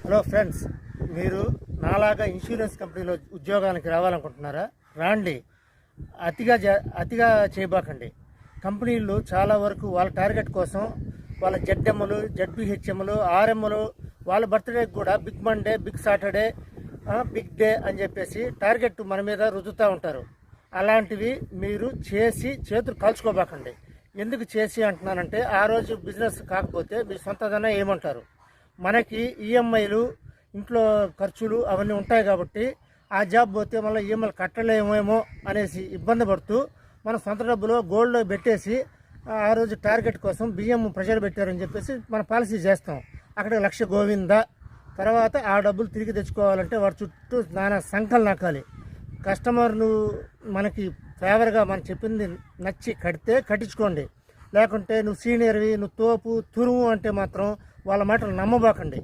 Hello friends, మీరు నాలాగా insurance కంపెనీలో ఉద్యోగానికి రావాలనుకుంటున్నారా? రాండి. అతిగా చేయబాకండి. కంపెనీలు చాలా వరకు వాళ్ళ టార్గెట్ కోసం వాళ్ళ జెడ్ఎంలు, జెడ్బిహెచ్ఎంలు, ఆర్ఎంలు వాళ్ళ బర్త్డేకి కూడా big Monday, big Saturday, big day అని చెప్పేసి టార్గెట్ మన మీద రుద్దుతూ ఉంటారు. అలాంటివి మీరు చేసి చేతులు కాల్చుకోబాకండి. ఎందుకు చేసి అంటున్నానంటే, ఆ రోజు బిజినెస్ కాకపోతే మీ సొంతదైనా ఏమంటారు? మనకి ఈఎంఐలు, ఇంట్లో ఖర్చులు అవన్నీ ఉంటాయి కాబట్టి ఆ జాబ్ పోతే మళ్ళీ ఈఎంఐలు కట్టలేమేమో అనేసి ఇబ్బంది పడుతూ మన సొంత డబ్బులో గోల్డ్లో పెట్టేసి ఆ రోజు టార్గెట్ కోసం బియ్యం ప్రెషర్ పెట్టారని చెప్పేసి మన పాలసీ చేస్తాం. అక్కడ 1,00,000 గోవిందా. తర్వాత ఆ డబ్బులు తిరిగి తెచ్చుకోవాలంటే వాడి చుట్టూ నానా సంకలు నక్కాలి. కస్టమర్ను మనకి ఫేవర్గా మనం చెప్పింది నచ్చి కడితే కట్టించుకోండి. లేకుంటే నువ్వు సీనియర్వి, నువ్వు తోపు తురుము అంటే మాత్రం వాళ్ళ మాటలు నమ్మబాకండి.